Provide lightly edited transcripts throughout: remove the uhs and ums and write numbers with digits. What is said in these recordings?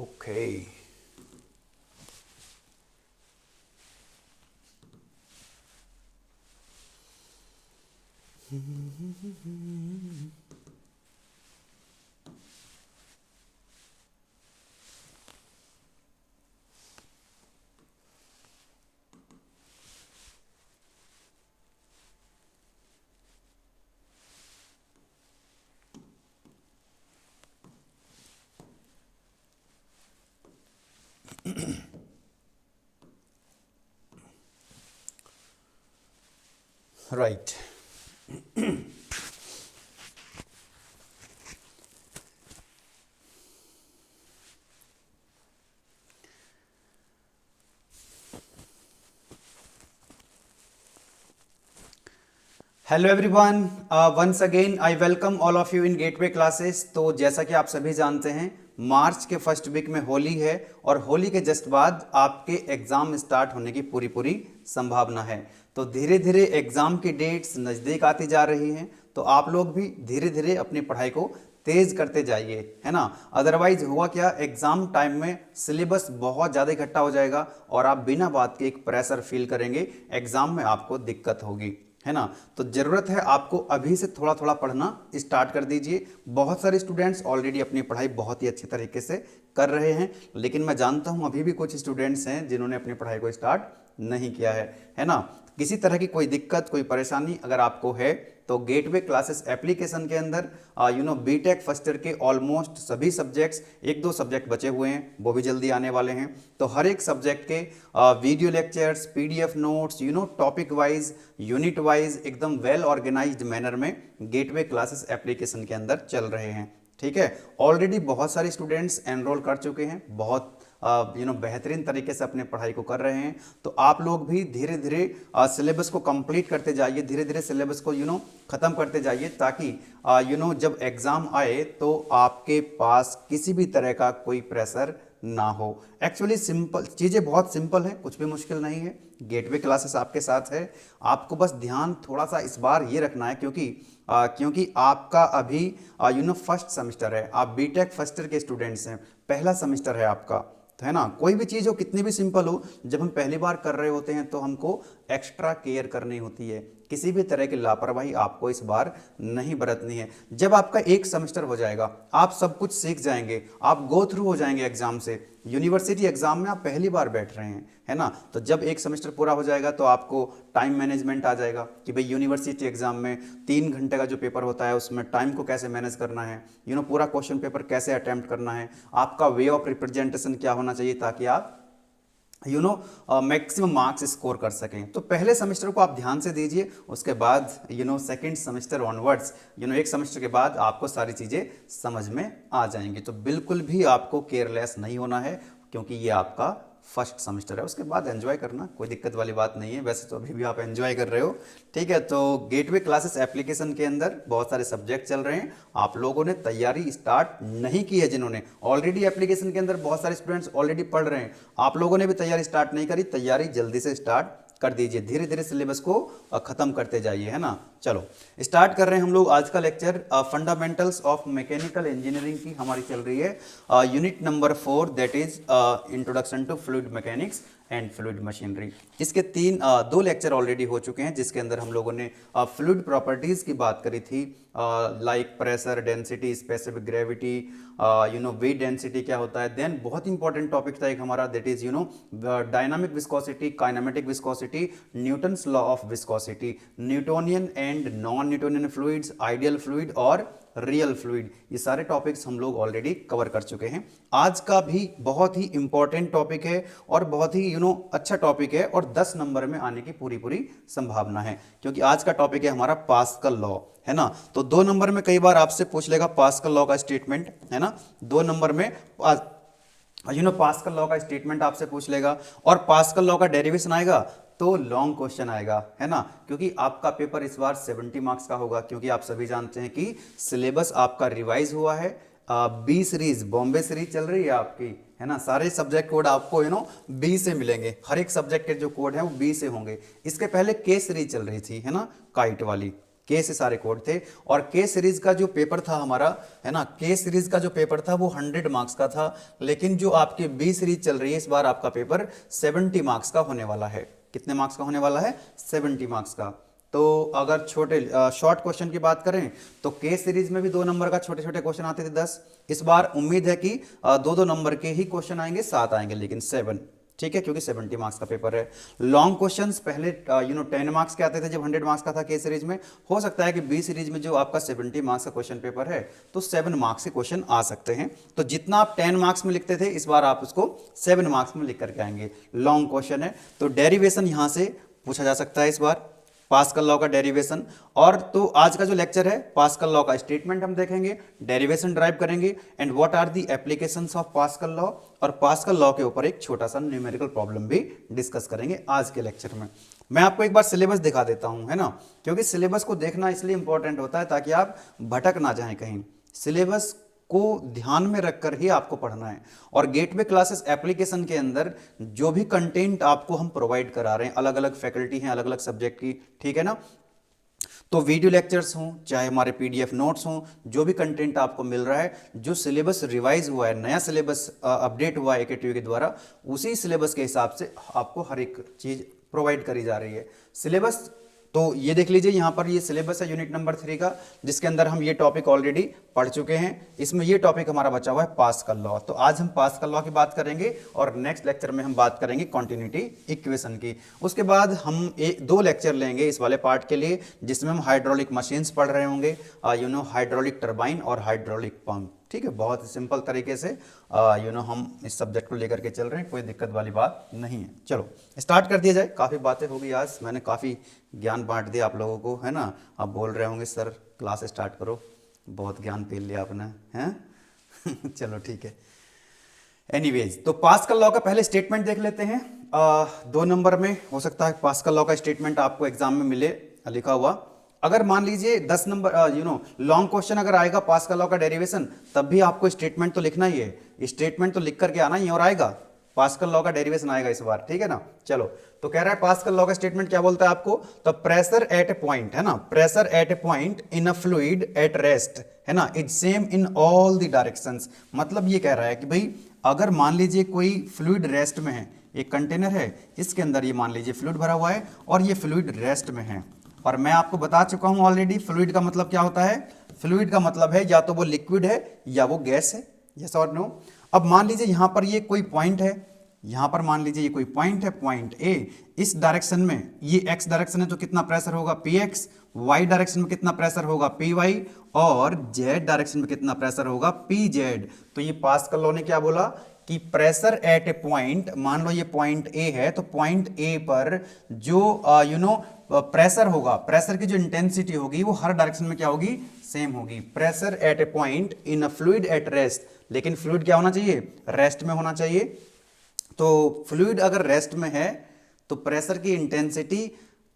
Okay. Right. Hello everyone, once again I welcome all of you in Gateway Classes. तो जैसा कि आप सभी जानते हैं, मार्च के फर्स्ट वीक में होली है और होली के जस्ट बाद आपके एग्जाम स्टार्ट होने की पूरी पूरी संभावना है। तो धीरे धीरे एग्जाम की डेट्स नज़दीक आती जा रही हैं, तो आप लोग भी धीरे धीरे अपनी पढ़ाई को तेज करते जाइए, है ना। अदरवाइज हुआ क्या, एग्जाम टाइम में सिलेबस बहुत ज़्यादा इकट्ठा हो जाएगा और आप बिना बात के एक प्रेशर फील करेंगे, एग्जाम में आपको दिक्कत होगी, है ना। तो जरूरत है आपको अभी से थोड़ा थोड़ा पढ़ना स्टार्ट कर दीजिए। बहुत सारे स्टूडेंट्स ऑलरेडी अपनी पढ़ाई बहुत ही अच्छी तरीके से कर रहे हैं, लेकिन मैं जानता हूं अभी भी कुछ स्टूडेंट्स हैं जिन्होंने अपनी पढ़ाई को स्टार्ट नहीं किया है ना। किसी तरह की कोई दिक्कत, कोई परेशानी अगर आपको है तो गेटवे क्लासेस एप्लीकेशन के अंदर बीटेक फर्स्ट ईयर के ऑलमोस्ट सभी सब्जेक्ट्स, एक दो सब्जेक्ट बचे हुए हैं वो भी जल्दी आने वाले हैं। तो हर एक सब्जेक्ट के video lectures, PDF notes, topic wise, unit wise एकदम वेल ऑर्गेनाइज्ड मैनर में गेटवे क्लासेस एप्लीकेशन के अंदर चल रहे हैं। ठीक है, ऑलरेडी बहुत सारे स्टूडेंट्स एनरोल कर चुके हैं, बहुत बेहतरीन तरीके से अपने पढ़ाई को कर रहे हैं। तो आप लोग भी धीरे धीरे सिलेबस को कंप्लीट करते जाइए, धीरे धीरे सिलेबस को ख़त्म करते जाइए, ताकि जब एग्ज़ाम आए तो आपके पास किसी भी तरह का कोई प्रेशर ना हो। एक्चुअली सिंपल चीज़ें, बहुत सिंपल है, कुछ भी मुश्किल नहीं है। गेटवे क्लासेस आपके साथ है। आपको बस ध्यान थोड़ा सा इस बार ये रखना है, क्योंकि आपका अभी फर्स्ट सेमेस्टर है, आप बीटेक फर्स्ट ईयर के स्टूडेंट्स हैं, पहला सेमेस्टर है आपका, तो है ना। कोई भी चीज़ हो, कितनी भी सिंपल हो, जब हम पहली बार कर रहे होते हैं तो हमको एक्स्ट्रा केयर करनी होती है। किसी भी तरह की लापरवाही आपको इस बार नहीं बरतनी है। जब आपका एक सेमेस्टर हो जाएगा, आप सब कुछ सीख जाएंगे, आप गो थ्रू हो जाएंगे एग्जाम से। यूनिवर्सिटी एग्जाम में आप पहली बार बैठ रहे हैं, है ना। तो जब एक सेमेस्टर पूरा हो जाएगा तो आपको टाइम मैनेजमेंट आ जाएगा कि भाई यूनिवर्सिटी एग्जाम में 3 घंटे का जो पेपर होता है उसमें टाइम को कैसे मैनेज करना है, पूरा क्वेश्चन पेपर कैसे अटेम्प्ट करना है, आपका वे ऑफ रिप्रेजेंटेशन क्या होना चाहिए, ताकि आप मैक्सिमम मार्क्स स्कोर कर सकें। तो पहले सेमेस्टर को आप ध्यान से दीजिए, उसके बाद सेकंड सेमेस्टर ऑनवर्ड्स, एक सेमेस्टर के बाद आपको सारी चीज़ें समझ में आ जाएंगी। तो बिल्कुल भी आपको केयरलेस नहीं होना है, क्योंकि ये आपका फर्स्ट सेमेस्टर है। उसके बाद एंजॉय करना, कोई दिक्कत वाली बात नहीं है। वैसे तो अभी भी आप एंजॉय कर रहे हो, ठीक है। तो गेटवे क्लासेस एप्लीकेशन के अंदर बहुत सारे सब्जेक्ट चल रहे हैं। आप लोगों ने तैयारी स्टार्ट नहीं की है, जिन्होंने ऑलरेडी एप्लीकेशन के अंदर बहुत सारे स्टूडेंट्स ऑलरेडी पढ़ रहे हैं, आप लोगों ने भी तैयारी स्टार्ट नहीं करी। तैयारी जल्दी से स्टार्ट कर दीजिए, धीरे धीरे सिलेबस को खत्म करते जाइए, है ना। चलो स्टार्ट कर रहे हैं हम लोग आज का lecture. Fundamentals of mechanical engineering की हमारी चल रही है unit number 4, that is introduction to fluid mechanics and fluid machinery. इसके दो लेक्चर ऑलरेडी हो चुके हैं, जिसके अंदर हम लोगों ने फ्लूइड प्रॉपर्टीज की बात करी थी, like pressure, density, specific gravity, weight density क्या होता है। देन बहुत इंपॉर्टेंट टॉपिक था एक हमारा, that is dynamic viscosity, kinematic viscosity, Newton's law of viscosity, Newtonian and non Newtonian fluids, ideal fluid और रियल फ्लूइड। ये सारे टॉपिक्स हम लोग ऑलरेडी कवर कर चुके हैं। आज का भी बहुत ही इंपॉर्टेंट टॉपिक है और बहुत ही अच्छा टॉपिक है, और 10 नंबर में आने की पूरी पूरी संभावना है, क्योंकि आज का टॉपिक है हमारा पास्कल लॉ, है ना। तो 2 नंबर में कई बार आपसे पूछ लेगा पास्कल लॉ का स्टेटमेंट, है ना। 2 नंबर में पास्कल लॉ का स्टेटमेंट आपसे पूछ लेगा, और पास्कल लॉ का डेरिवेशन आएगा तो लॉन्ग क्वेश्चन आएगा, है ना। क्योंकि आपका पेपर इस बार 70 मार्क्स का होगा, क्योंकि आप सभी जानते हैं कि सिलेबस आपका रिवाइज हुआ है। बी सीरीज, बॉम्बे सीरीज चल रही है आपकी, है ना। सारे सब्जेक्ट कोड आपको बी से मिलेंगे, हर एक सब्जेक्ट के जो कोड है वो बी से होंगे। इसके पहले के सीरीज चल रही थी, है ना, काइट वाली। के से सारे कोड थे। और के सीरीज का जो पेपर था हमारा, है ना, के सीरीज का जो पेपर था वो 100 मार्क्स का था, लेकिन जो आपके बी सीरीज चल रही है इस बार आपका पेपर 70 मार्क्स का होने वाला है। कितने मार्क्स का होने वाला है? 70 मार्क्स का। तो अगर छोटे शॉर्ट क्वेश्चन की बात करें तो के सीरीज में भी 2 नंबर का छोटे छोटे क्वेश्चन आते थे 10। इस बार उम्मीद है कि 2-2 नंबर के ही क्वेश्चन आएंगे, 7 आएंगे लेकिन 7, ठीक है, क्योंकि 70 मार्क्स का पेपर है। लॉन्ग क्वेश्चंस पहले 10 मार्क्स के आते थे जब 100 मार्क्स का था के सीरीज में। हो सकता है कि बी सीरीज में जो आपका 70 मार्क्स का क्वेश्चन पेपर है तो 7 मार्क्स के क्वेश्चन आ सकते हैं। तो जितना आप 10 मार्क्स में लिखते थे इस बार आप उसको 7 मार्क्स में लिख करके आएंगे। लॉन्ग क्वेश्चन है तो डेरिवेशन यहां से पूछा जा सकता है इस बार, पास्कल लॉ का डेरिवेशन। और तो आज का जो लेक्चर है पास्कल लॉ का स्टेटमेंट हम देखेंगे, डेरिवेशन ड्राइव करेंगे and what are the applications of Pascal law, और पास्कल लॉ के ऊपर एक छोटा सा न्यूमेरिकल प्रॉब्लम भी डिस्कस करेंगे आज के लेक्चर में। मैं आपको एक बार सिलेबस दिखा देता हूं, है ना, क्योंकि सिलेबस को देखना इसलिए इंपॉर्टेंट होता है ताकि आप भटक ना जाएं कहीं। सिलेबस को ध्यान में रखकर ही आपको पढ़ना है। और गेटवे क्लासेस एप्लीकेशन के अंदर जो भी कंटेंट आपको हम प्रोवाइड करा रहे हैं, अलग अलग फैकल्टी हैं अलग अलग सब्जेक्ट की, ठीक है ना, तो वीडियो लेक्चर्स हों चाहे हमारे पीडीएफ नोट्स हों, जो भी कंटेंट आपको मिल रहा है, जो सिलेबस रिवाइज हुआ है, नया सिलेबस अपडेट हुआ है एकेटीवी के द्वारा, उसी सिलेबस के हिसाब से आपको हर एक चीज प्रोवाइड करी जा रही है। सिलेबस तो ये देख लीजिए, यहाँ पर ये सिलेबस है यूनिट नंबर 3 का, जिसके अंदर हम ये टॉपिक ऑलरेडी पढ़ चुके हैं। इसमें ये टॉपिक हमारा बचा हुआ है पास्कल लॉ। तो आज हम पास्कल लॉ की बात करेंगे और नेक्स्ट लेक्चर में हम बात करेंगे कॉन्टिन्यूटी इक्वेशन की। उसके बाद हम 2 लेक्चर लेंगे इस वाले पार्ट के लिए, जिसमें हम हाइड्रोलिक मशीन्स पढ़ रहे होंगे, हाइड्रोलिक टर्बाइन और हाइड्रोलिक पंप, ठीक है। बहुत ही सिंपल तरीके से हम इस सब्जेक्ट को लेकर के चल रहे हैं, कोई दिक्कत वाली बात नहीं है। चलो स्टार्ट कर दिया जाए, काफ़ी बातें हो गई आज, मैंने काफ़ी ज्ञान बांट दिया आप लोगों को, है ना। आप बोल रहे होंगे सर क्लास स्टार्ट करो, बहुत ज्ञान पी लिया आपने, हैं चलो ठीक है। एनीवेज, तो पास्कल लॉ का पहले स्टेटमेंट देख लेते हैं। 2 नंबर में हो सकता है पास्कल लॉ का स्टेटमेंट आपको एग्जाम में मिले लिखा हुआ। अगर मान लीजिए 10 नंबर लॉन्ग क्वेश्चन अगर आएगा पास्कल लॉ का डेरिवेशन, तब भी आपको स्टेटमेंट तो लिखना ही है, स्टेटमेंट तो लिख करके आना ही है और आएगा। पास्कल लॉ का डेरिवेशन आएगा इस बार, ठीक है ना। चलो, तो कह रहा है पास्कल लॉ का स्टेटमेंट क्या बोलता है आपको, तो प्रेशर एट ए पॉइंट, है ना, pressure at A point in a fluid at rest, है ना, is same in all the directions. मतलब ये कह रहा है कि भाई अगर मान लीजिए कोई फ्लूइड रेस्ट में है, एक कंटेनर है, इसके अंदर ये मान लीजिए फ्लूइड भरा हुआ है और ये फ्लूइड रेस्ट में है, और मैं आपको बता चुका हूं ऑलरेडी फ्लूइड का मतलब क्या होता है। फ्लूइड का मतलब है या तो वो लिक्विड है या वो गैस है, यस और नो। अब मान लीजिए यहां पर ये कोई पॉइंट है, यहां पर मान लीजिए ये कोई पॉइंट है, पॉइंट ए, इस डायरेक्शन में ये एक्स डायरेक्शन है तो कितना प्रेशर होगा पी एक्स, वाई डायरेक्शन में कितना प्रेशर होगा पी वाई, और जेड डायरेक्शन में कितना प्रेशर होगा पी जेड। तो ये पास्कल लॉ ने क्या बोला कि प्रेशर एट ए पॉइंट, मान लो ये पॉइंट ए है, तो पॉइंट ए पर जो प्रेशर होगा, प्रेशर की जो इंटेंसिटी होगी वो हर डायरेक्शन में क्या होगी, सेम होगी। Pressure at A point in a fluid at rest, लेकिन फ्लूइड क्या होना चाहिए, रेस्ट में होना चाहिए। तो फ्लूइड अगर रेस्ट में है तो प्रेशर की इंटेंसिटी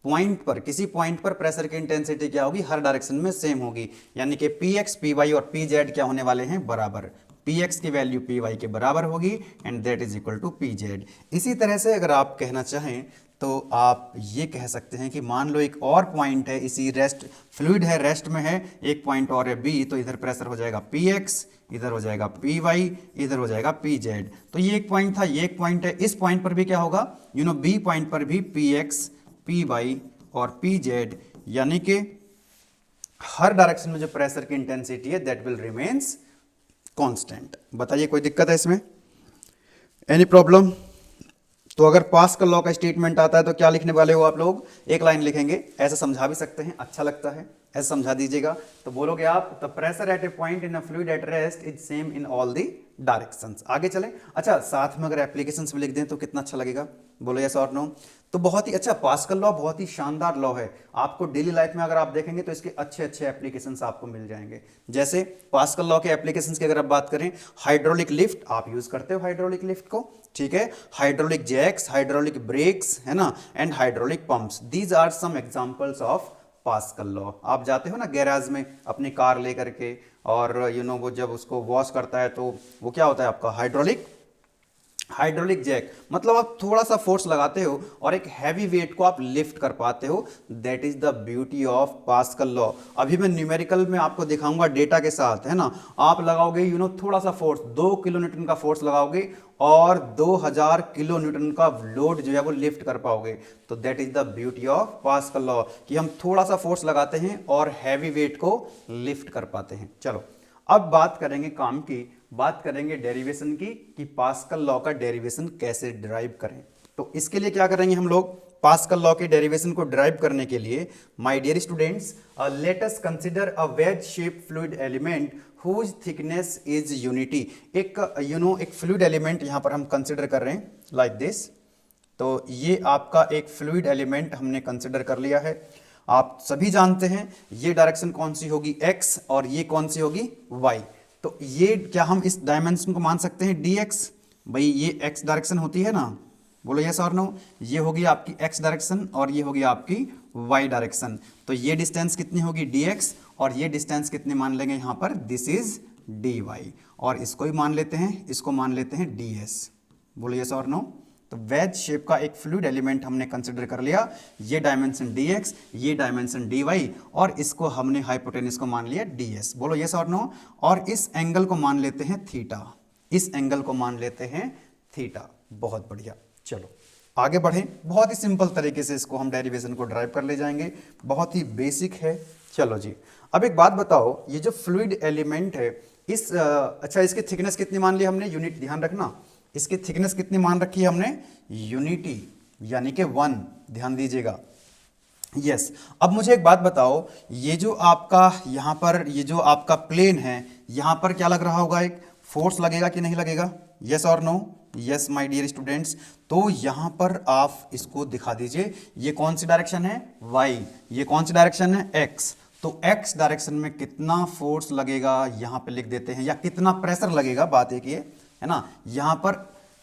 पॉइंट पर, किसी पॉइंट पर प्रेशर की इंटेंसिटी क्या होगी, हर डायरेक्शन में सेम होगी, यानी कि पी एक्स पी वाई और पी जेड क्या होने वाले हैं, बराबर। पी एक्स की वैल्यू पी वाई के बराबर होगी and that is equal to P Z. इसी तरह से अगर आप कहना चाहें तो आप ये कह सकते हैं कि मान लो एक और पॉइंट है, इसी रेस्ट, फ्लूइड है रेस्ट में है, एक पॉइंट और है बी, तो इधर प्रेशर हो जाएगा पी एक्स, इधर हो जाएगा पी वाई, इधर हो जाएगा पी जेड। तो ये एक पॉइंट था, ये एक पॉइंट है, इस पॉइंट पर भी क्या होगा, बी पॉइंट पर भी पी एक्स पी वाई और पी जेड, यानी कि हर डायरेक्शन में जो प्रेशर की इंटेंसिटी है दैट विल रिमेन्स कांस्टेंट। बताइए कोई दिक्कत है इसमें, एनी प्रॉब्लम। तो अगर पास्कल लॉ का स्टेटमेंट आता है तो क्या लिखने वाले हो आप लोग, एक लाइन लिखेंगे, ऐसा समझा भी सकते हैं, अच्छा लगता है ऐसा समझा दीजिएगा। तो बोलोगे आप, the pressure at A point in a fluid at rest is same in all the directions. आगे चलें, अच्छा साथ में अगर एप्लीकेशंस भी लिख दें तो कितना अच्छा लगेगा, बोलो यस और नो। तो बहुत ही अच्छा, पास्कल लॉ बहुत ही शानदार लॉ है, आपको डेली लाइफ में अगर आप देखेंगे तो इसके अच्छे अच्छे एप्लीकेशंस आपको मिल जाएंगे। जैसे पास्कल लॉ के एप्लीकेशंस की अगर आप बात करें, हाइड्रोलिक लिफ्ट, आप यूज करते हो हाइड्रोलिक लिफ्ट को, ठीक है, हाइड्रोलिक जैक्स, हाइड्रोलिक ब्रेक्स, है ना, and hydraulic pumps, these are some examples of Pascal law. आप जाते हो ना गैराज में अपनी कार लेकर के, और वो जब उसको वॉश करता है तो वो क्या होता है आपका हाइड्रोलिक हाइड्रोलिक जैक मतलब आप थोड़ा सा फोर्स लगाते हो और एक हैवी वेट को आप लिफ्ट कर पाते हो। That is the beauty of Pascal law. अभी मैं न्यूमेरिकल में आपको दिखाऊंगा डेटा के साथ, है ना। आप लगाओगे थोड़ा सा फोर्स, 2 किलो न्यूटन का फोर्स लगाओगे और 2000 किलो न्यूटन का लोड जो है वो लिफ्ट कर पाओगे। तो that is the beauty of Pascal law कि हम थोड़ा सा फोर्स लगाते हैं और हैवी वेट को लिफ्ट कर पाते हैं। चलो अब बात करेंगे काम की, बात करेंगे डेरिवेशन की कि पास्कल लॉ का डेरिवेशन कैसे डिराइव करें। तो इसके लिए क्या करेंगे हम लोग, पास्कल लॉ के डेरिवेशन को डिराइव करने के लिए my dear students, let us consider a wedge shape fluid element whose thickness is unity. एक एक फ्लूइड एलिमेंट यहां पर हम कंसीडर कर रहे हैं लाइक दिस। तो ये आपका एक फ्लूइड एलिमेंट हमने कंसीडर कर लिया है। आप सभी जानते हैं ये डायरेक्शन कौन सी होगी, x, और ये कौन सी होगी, y। तो ये क्या हम इस डायमेंशन को मान सकते हैं dx। भाई ये x डायरेक्शन होती है ना, बोलो यस और नो। ये होगी आपकी x डायरेक्शन और ये होगी आपकी y डायरेक्शन। तो ये डिस्टेंस कितनी होगी dx और ये डिस्टेंस कितनी मान लेंगे यहाँ पर, दिस इज dy। और इसको ही मान लेते हैं, इसको मान लेते हैं ds। बोलो यस और नो। तो वेज शेप का एक फ्लूइड एलिमेंट हमने कंसिडर कर लिया, ये डायमेंशन dx, ये डायमेंशन dy, और इसको हमने हाइपोटेनस को मान लिया ds। बोलो यस और नो। और इस एंगल को मान लेते हैं थीटा, इस एंगल को मान लेते हैं थीटा। बहुत बढ़िया, चलो आगे बढ़ें। बहुत ही सिंपल तरीके से इसको हम डेरिवेशन को ड्राइव कर ले जाएंगे, बहुत ही बेसिक है। चलो जी, अब एक बात बताओ, ये जो फ्लूइड एलिमेंट है इस अच्छा इसकी थिकनेस कितनी मान ली हमने, यूनिट ध्यान रखना, इसकी थिकनेस कितनी मान रखी है हमने, यूनिटी यानी कि 1, ध्यान दीजिएगा। यस अब मुझे एक बात बताओ, ये जो आपका यहाँ पर ये जो आपका प्लेन है, यहाँ पर क्या लग रहा होगा, एक फोर्स लगेगा कि नहीं लगेगा, यस और no. Yes my dear students, तो यहाँ पर आप इसको दिखा दीजिए, ये कौन सी डायरेक्शन है, y, ये कौन सी डायरेक्शन है, x। तो x डायरेक्शन में कितना फोर्स लगेगा यहाँ पे लिख देते हैं, या कितना प्रेशर लगेगा, बात एक ये है ना। यहाँ पर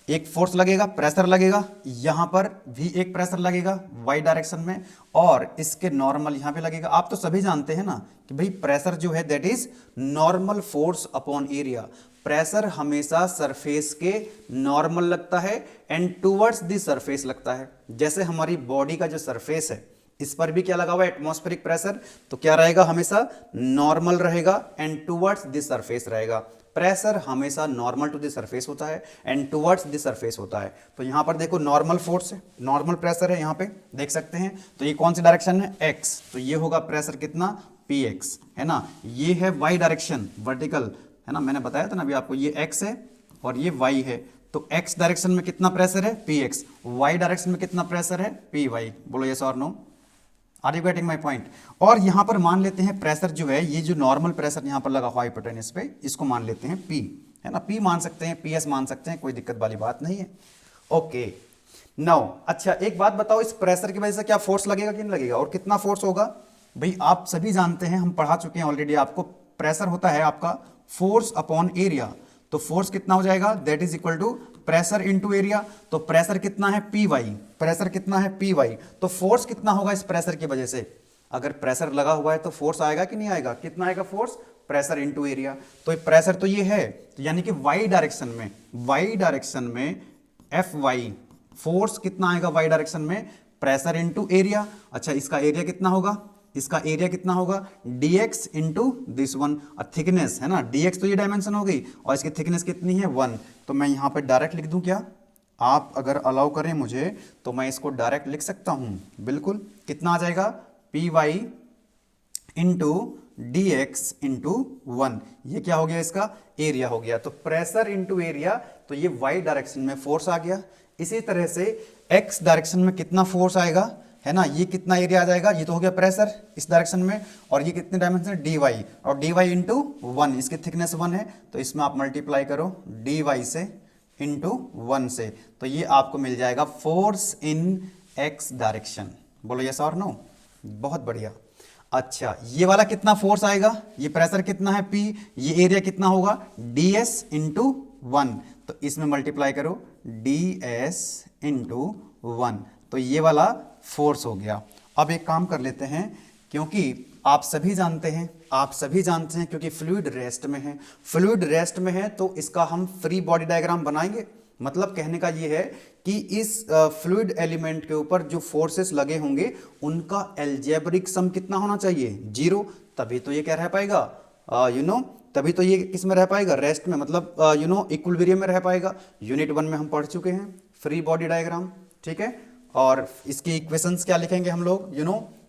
एक फोर्स लगेगा, प्रेशर लगेगा, यहाँ पर भी एक प्रेशर लगेगा y डायरेक्शन में, और इसके नॉर्मल यहाँ पे लगेगा। आप तो सभी जानते हैं ना कि भाई प्रेशर जो है that is normal force upon area. Pressure हमेशा सरफेस के नॉर्मल लगता है एंड टूवर्ड्स द सरफेस लगता है। जैसे हमारी बॉडी का जो सरफेस है इस पर भी क्या लगा हुआ है, एटमॉस्फेरिक प्रेशर, तो क्या रहेगा, हमेशा नॉर्मल रहेगा एंड टूवर्ड्स द सरफेस रहेगा। प्रेशर हमेशा नॉर्मल टू द सरफेस होता है एंड टुवर्ड्स द सरफेस होता है। तो यहाँ पर देखो नॉर्मल फोर्स है, नॉर्मल प्रेशर है, यहाँ पे देख सकते हैं। तो ये कौन सी डायरेक्शन है, x, तो ये होगा प्रेशर कितना, px, है ना। ये है y डायरेक्शन, वर्टिकल, है ना, मैंने बताया था ना अभी आपको, ये x है और ये y है। तो x डायरेक्शन में कितना प्रेशर है, px, y डायरेक्शन में कितना प्रेशर है, py। बोलो यस और no, are you getting my point. और यहाँ पर मान लेते हैं प्रेशर जो है, ये जो नॉर्मल प्रेशर यहाँ पर लगा हुआ हाइपोटेनस पे, इसको मान लेते हैं P, है ना, P मान सकते हैं, PS मान सकते हैं, कोई दिक्कत वाली बात नहीं है। ओके नाउ अच्छा एक बात बताओ, इस प्रेशर की वजह से क्या फोर्स लगेगा कि नहीं लगेगा, और कितना फोर्स होगा। भाई आप सभी जानते हैं, हम पढ़ा चुके हैं ऑलरेडी आपको, प्रेशर होता है आपका फोर्स अपॉन एरिया। तो फोर्स कितना हो जाएगा, that is equal to pressure into area. तो प्रेशर कितना है, पी वाई, प्रेशर कितना है, पी वाई। तो फोर्स कितना होगा इस प्रेशर की वजह से, अगर प्रेशर लगा हुआ है तो फोर्स आएगा कि नहीं आएगा, कितना आएगा फोर्स, प्रेशर इनटू एरिया। तो प्रेशर तो ये है, तो यानी कि वाई डायरेक्शन में, वाई डायरेक्शन में एफ वाई, फोर्स कितना आएगा वाई डायरेक्शन में, प्रेशर इनटू एरिया। अच्छा इसका एरिया कितना होगा, इसका एरिया कितना होगा, dx into this one, thickness है ना, dx तो ये डायमेंशन हो गई और इसकी थिकनेस कितनी है 1। तो मैं यहाँ पे डायरेक्ट लिख दूं क्या, आप अगर अलाउ करें मुझे तो मैं इसको डायरेक्ट लिख सकता हूँ, बिल्कुल। कितना आ जाएगा, P Y into D X into 1, ये क्या हो गया, इसका एरिया हो गया। तो प्रेशर इंटू एरिया, तो ये वाई डायरेक्शन में फोर्स आ गया। इसी तरह से एक्स डायरेक्शन में कितना फोर्स आएगा, है ना, ये कितना एरिया आ जाएगा, ये तो हो गया प्रेशर इस डायरेक्शन में, और ये कितने डायमेंशन, डी वाई, और डी वाई इंटू 1, इसकी थिकनेस 1 है, तो इसमें आप मल्टीप्लाई करो डी वाई से इंटू 1 से, तो ये आपको मिल जाएगा फोर्स इन एक्स डायरेक्शन। बोलो यस और नो, बहुत बढ़िया। अच्छा ये वाला कितना फोर्स आएगा, ये प्रेशर कितना है P, ये एरिया कितना होगा ds इंटू 1, तो इसमें मल्टीप्लाई करो ds इंटू 1, तो ये वाला फोर्स हो गया। अब एक काम कर लेते हैं, क्योंकि आप सभी जानते हैं, आप सभी जानते हैं क्योंकि फ्लूइड रेस्ट में है, फ्लूइड रेस्ट में है तो इसका हम फ्री बॉडी डायग्राम बनाएंगे, मतलब कहने का ये है कि इस फ्लूइड एलिमेंट के ऊपर जो फोर्सेस लगे होंगे उनका एल्जेब्रिक सम कितना होना चाहिए, 0। तभी तो ये क्या रह पाएगा, तभी तो ये किस में रह पाएगा, रेस्ट में, मतलब इक्विलिब्रियम में रह पाएगा। यूनिट 1 में हम पढ़ चुके हैं फ्री बॉडी डायग्राम, ठीक है। और इसकी इक्वेशंस क्या लिखेंगे हम लोग,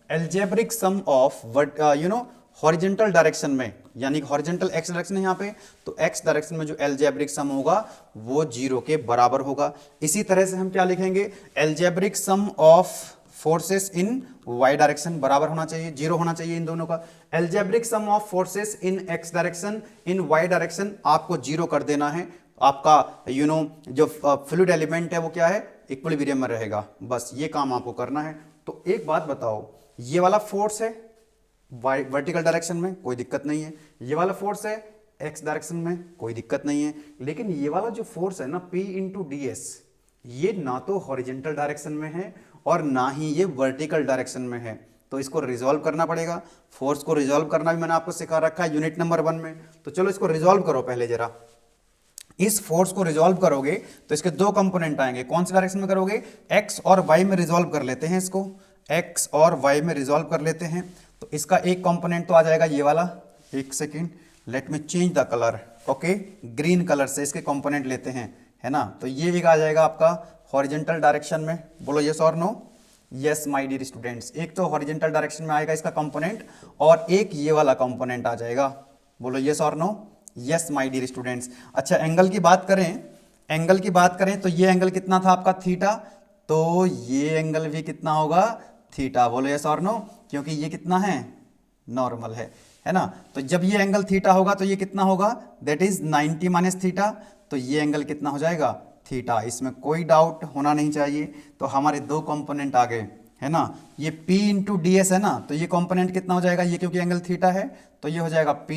algebraic sum of horizontal direction में, यानी हॉरिजॉन्टल एक्स डायरेक्शन है यहाँ पे, तो एक्स डायरेक्शन में जो एल्जेब्रिक सम होगा वो 0 के बराबर होगा। इसी तरह से हम क्या लिखेंगे, algebraic sum of forces in Y direction बराबर होना चाहिए, 0 होना चाहिए इन दोनों का। Algebraic sum of forces in X direction in Y direction आपको 0 कर देना है। आपका जो फ्लूइड एलिमेंट है वो क्या है, इक्विलिब्रियम में रहेगा। बस ये काम आपको करना है। तो एक बात बताओ, ये वाला फोर्स है वर्टिकल डायरेक्शन में, कोई दिक्कत नहीं है। ये वाला फोर्स है एक्स डायरेक्शन में, कोई दिक्कत नहीं है। लेकिन ये वाला जो फोर्स है ना, P इंटू डी एस, ये ना तो हॉरिजॉन्टल डायरेक्शन में है और ना ही ये वर्टिकल डायरेक्शन में है। तो इसको रिजॉल्व करना पड़ेगा। फोर्स को रिजॉल्व करना भी मैंने आपको सिखा रखा है यूनिट नंबर 1 में। तो चलो इसको रिजॉल्व करो पहले जरा। इस फोर्स को रिजॉल्व करोगे तो इसके दो कंपोनेंट आएंगे। कौन सी डायरेक्शन में करोगे, एक्स और वाई में रिजॉल्व कर लेते हैं इसको, एक्स और वाई में रिजॉल्व कर लेते हैं। तो इसका एक कंपोनेंट तो आ जाएगा ये वाला, एक second, let me change the colour, okay, green colour से इसके कंपोनेंट लेते हैं, है ना। तो ये एक आ जाएगा आपका हॉरिजॉन्टल डायरेक्शन में, बोलो यस और no. Yes my dear students, एक तो हॉरिजॉन्टल डायरेक्शन में आएगा इसका कंपोनेंट और एक ये वाला कंपोनेंट आ जाएगा, बोलो यस और no. Yes my dear students. अच्छा एंगल की बात करें, एंगल की बात करें तो ये एंगल कितना था आपका, थीटा, तो ये एंगल भी कितना होगा, थीटा, बोलो यस और नो, क्योंकि ये कितना है, नॉर्मल है ना। तो जब ये एंगल थीटा होगा तो ये कितना होगा, दैट इज 90 माइनस थीटा, तो ये एंगल कितना हो जाएगा, थीटा। इसमें कोई डाउट होना नहीं चाहिए। तो हमारे दो कंपोनेंट आ गए, है ना। ये P इंटू डी एस है ना, तो ये कंपोनेंट कितना हो जाएगा, ये क्योंकि एंगल थीटा है तो ये हो जाएगा P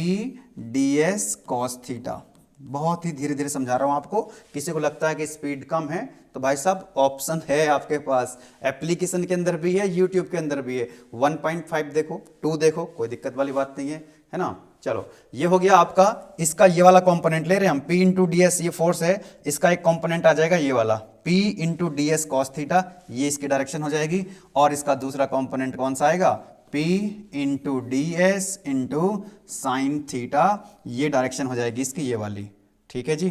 D S cos theta. बहुत ही धीरे धीरे समझा रहा हूं आपको। किसी को लगता है कि स्पीड कम है तो भाई साहब ऑप्शन है आपके पास, एप्लीकेशन के अंदर भी है, यूट्यूब के अंदर भी है। 1.5 देखो, 2 देखो, कोई दिक्कत वाली बात नहीं है ना। चलो ये हो गया आपका, इसका ये वाला कंपोनेंट ले रहे हैं हम, P इंटू डी एस, ये फोर्स है, इसका एक कंपोनेंट आ जाएगा ये वाला P into D S cos theta, ये इसकी डायरेक्शन हो जाएगी। और इसका दूसरा कंपोनेंट कौन सा आएगा, P into D S into sine theta, ये डायरेक्शन हो जाएगी इसकी ये वाली, ठीक है जी,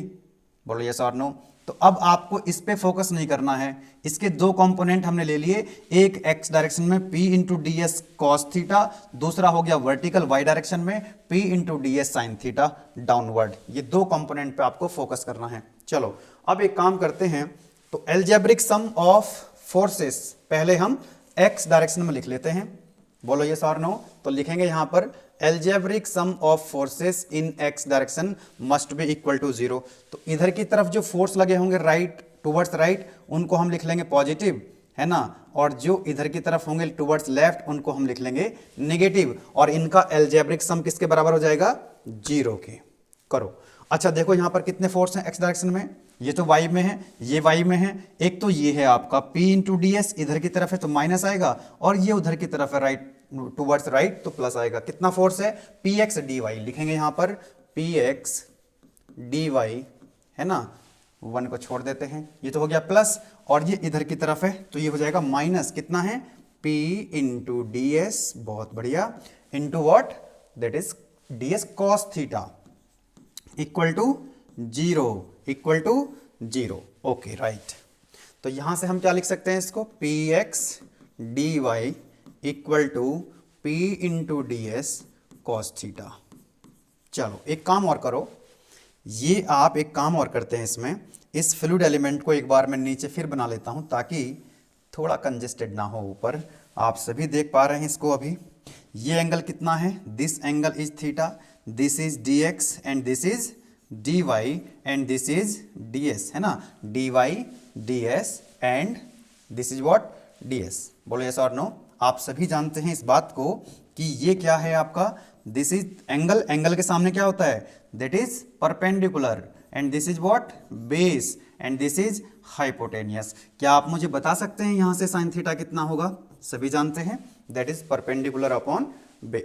बोलो यस और नो। तो अब आपको इस पे फोकस नहीं करना है। इसके दो कंपोनेंट हमने ले लिए, एक एक्स डायरेक्शन में P into D S cos theta, दूसरा हो गया वर्टिकल वाई डायरेक्शन में P into D S sine theta downward. ये दो कंपोनेंट पे आपको फोकस करना है। चलो अब एक काम करते हैं, तो एल्जेब्रिक सम ऑफ फोर्सेस पहले हम एक्स डायरेक्शन में लिख लेते हैं, बोलो यस और नो। तो लिखेंगे यहां पर algebraic sum of forces in X direction must be equal to 0। तो इधर की तरफ जो फोर्स लगे होंगे राइट टुवर्ड्स राइट, उनको हम लिख लेंगे पॉजिटिव, है ना। और जो इधर की तरफ होंगे टुवर्ड्स लेफ्ट, उनको हम लिख लेंगे नेगेटिव। और इनका एल्जेब्रिक सम किसके बराबर हो जाएगा, 0 के। करो। अच्छा देखो यहां पर कितने फोर्स हैं एक्स डायरेक्शन में, ये तो वाई में है, ये वाई में है। एक तो ये है आपका P इंटू डी एस, इधर की तरफ है तो माइनस आएगा, और ये उधर की तरफ है राइट टुवर्ड्स राइट तो प्लस आएगा। कितना फोर्स है, पी एक्स डी वाई, लिखेंगे यहां पर पी एक्स डी वाई, है ना। 1 को छोड़ देते हैं, ये तो हो गया प्लस, और ये इधर की तरफ है तो ये हो जाएगा माइनस। कितना है, P इंटू डी एस, बहुत बढ़िया, into what, that is D S cos theta equal to 0, okay right. तो यहां से हम क्या लिख सकते हैं इसको, P X D Y equal to P into D S cos theta. चलो एक काम और करो, ये आप एक काम और करते हैं इसमें, इस फ्लूइड एलिमेंट को एक बार मैं नीचे फिर बना लेता हूं ताकि थोड़ा कंजेस्टेड ना हो ऊपर। आप सभी देख पा रहे हैं इसको अभी। ये एंगल कितना है, this angle is theta, this is D X and this is D Y and this is D S, है ना। D Y D S and this is what, D S, बोलो यस और नो। आप सभी जानते हैं इस बात को कि ये क्या है आपका, दिस इज एंगल, एंगल के सामने क्या होता है, that is perpendicular, and this is what, base, and this is hypotenuse. क्या आप मुझे बता सकते हैं यहां से साइन थीटा कितना होगा, सभी जानते हैं that is perpendicular upon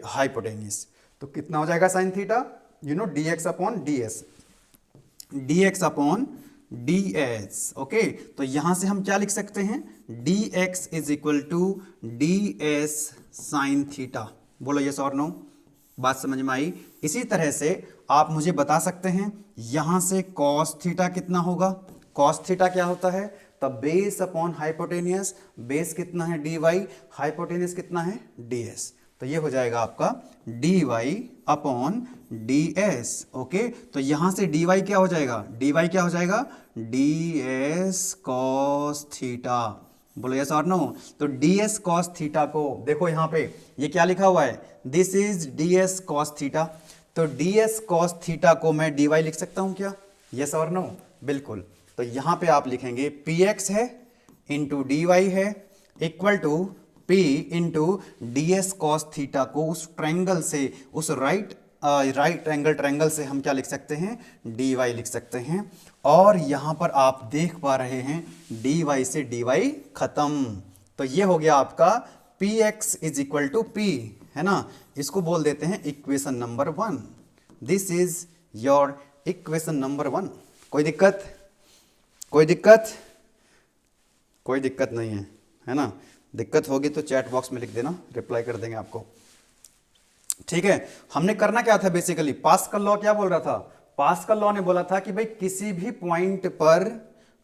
hypotenuse. तो कितना हो जाएगा sine theta, D X upon D S, D X upon ds। Okay, तो यहां से हम क्या लिख सकते हैं, dx is equal to ds sine theta. बोलो यस और नो, बात समझ में आई। इसी तरह से आप मुझे बता सकते हैं यहां से cos थीटा कितना होगा। cos थीटा क्या होता है, तब बेस अपॉन हाइपोटेनियस, बेस कितना है dy, हाइपोटेनियस कितना है ds, तो ये हो जाएगा आपका dy अपॉन ds। ओके, तो यहां से dy क्या हो जाएगा, dy क्या हो जाएगा ds cos थीटा। बोलो यस और नो, तो ds cos थीटा को देखो यहां पे ये क्या लिखा हुआ है, this is ds cos theta, तो ds cos थीटा को मैं dy लिख सकता हूं क्या, यस और नो, बिल्कुल। तो यहां पे आप लिखेंगे px है इंटू dy है equal to p into ds cos theta को उस ट्रायंगल से, उस राइट एंगल ट्रायंगल से हम क्या लिख सकते हैं, dy लिख सकते हैं। और यहां पर आप देख पा रहे हैं dy से dy खत्म, तो ये हो गया आपका px is equal to p, है ना। इसको बोल देते हैं equation number 1। This is your equation number 1। कोई दिक्कत, कोई दिक्कत, कोई दिक्कत नहीं है ना। दिक्कत होगी तो चैट बॉक्स में लिख देना, रिप्लाई कर देंगे आपको, ठीक है। हमने करना क्या था बेसिकली, पास्कल लॉ क्या बोल रहा था, पास्कल लॉ ने बोला था कि भाई किसी भी पॉइंट पर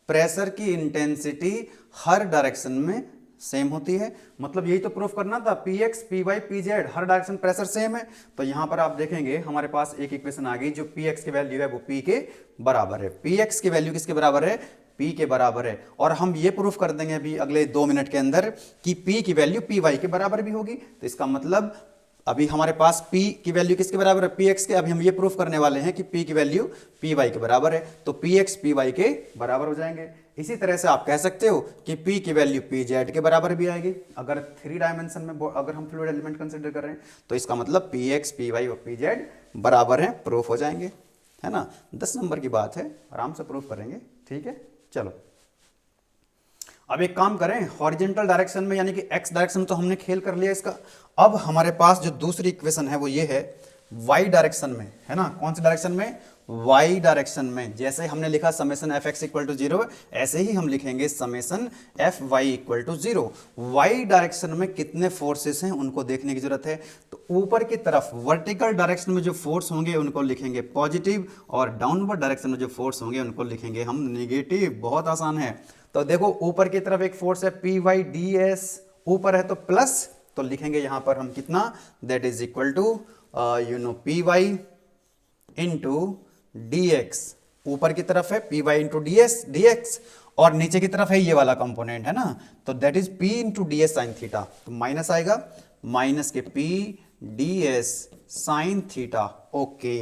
प्रेशर की इंटेंसिटी हर डायरेक्शन में सेम होती है, मतलब यही तो प्रूफ करना था, px py pz हर डायरेक्शन प्रेशर सेम है। तो यहां पर आप देखेंगे हमारे पास एक इक्वेशन आ गई, जो px की वैल्यू है वो p के बराबर है, px की वैल्यू किसके बराबर है, p के बराबर है। और हम ये प्रूफ कर देंगे अभी अगले 2 मिनट के अंदर कि p की वैल्यू py के बराबर भी होगी। तो इसका मतलब अभी हमारे पास p की वैल्यू किसके बराबर है, px के, अभी हम ये प्रूफ करने वाले हैं कि p की वैल्यू py के बराबर है, तो px py के बराबर हो जाएंगे। इसी तरह से आप कह सकते हो कि p की वैल्यू pz के बराबर भी आएगी, अगर 3 डायमेंशन में अगर हम फ्लूइड एलिमेंट कंसिडर कर रहे हैं, तो इसका मतलब px py और pz बराबर हैं, प्रूफ हो जाएंगे, है ना। 10 नंबर की बात है, आराम से प्रूफ करेंगे, ठीक है। चलो अब एक काम करें, हॉरिजेंटल डायरेक्शन में यानी कि एक्स डायरेक्शन तो हमने खेल कर लिया इसका। अब हमारे पास जो दूसरी इक्वेशन है वो ये है वाई डायरेक्शन में, है ना। कौन सी डायरेक्शन में, वाई डायरेक्शन में। जैसे हमने लिखा summation F X equal to 0, ऐसे ही हम लिखेंगे summation F Y equal to 0। Y direction में कितने फोर्सेस हैं उनको देखने की जरूरत है। तो ऊपर की तरफ वर्टिकल डायरेक्शन में जो फोर्स होंगे उनको लिखेंगे पॉजिटिव, और डाउनवर्ड डायरेक्शन में जो फोर्स होंगे उनको लिखेंगे हम नेगेटिव। बहुत आसान है। तो देखो ऊपर की तरफ एक फोर्स है पी वाई डी एस, ऊपर है तो प्लस, तो लिखेंगे यहां पर हम कितना, that is equal to P Y into D X. ऊपर की तरफ है P Y into D X, और नीचे की तरफ है ये वाला कंपोनेंट, है ना, तो that is P into D S sine theta. तो माइनस आएगा, माइनस के P D S sine theta. Okay,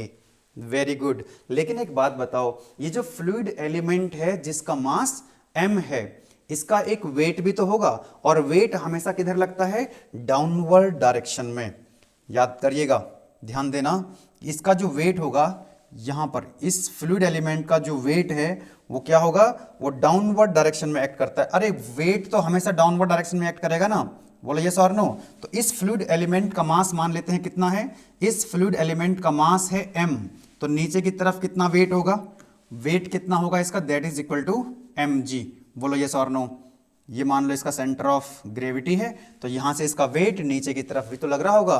very good. लेकिन एक बात बताओ, ये जो फ्लूइड एलिमेंट है जिसका मास m है, इसका एक वेट भी तो होगा, और वेट हमेशा किधर लगता है, डाउनवर्ड डायरेक्शन में। याद करिएगा, ध्यान देना, इसका जो वेट होगा यहां पर, इस फ्लूइड एलिमेंट का जो वेट है वो क्या होगा, वो डाउनवर्ड डायरेक्शन में एक्ट करता है। अरे वेट तो हमेशा डाउनवर्ड डायरेक्शन में एक्ट करेगा ना, बोलो यस और नो। तो इस फ्लूइड एलिमेंट का मास मान लेते हैं कितना है, इस फ्लूइड एलिमेंट का मास है m, तो नीचे की तरफ कितना वेट होगा, वेट कितना होगा इसका, that is equal to mg। बोलो यस और नो। ये मान लो इसका सेंटर ऑफ ग्रेविटी है, तो यहां से इसका वेट नीचे की तरफ भी तो लग रहा होगा।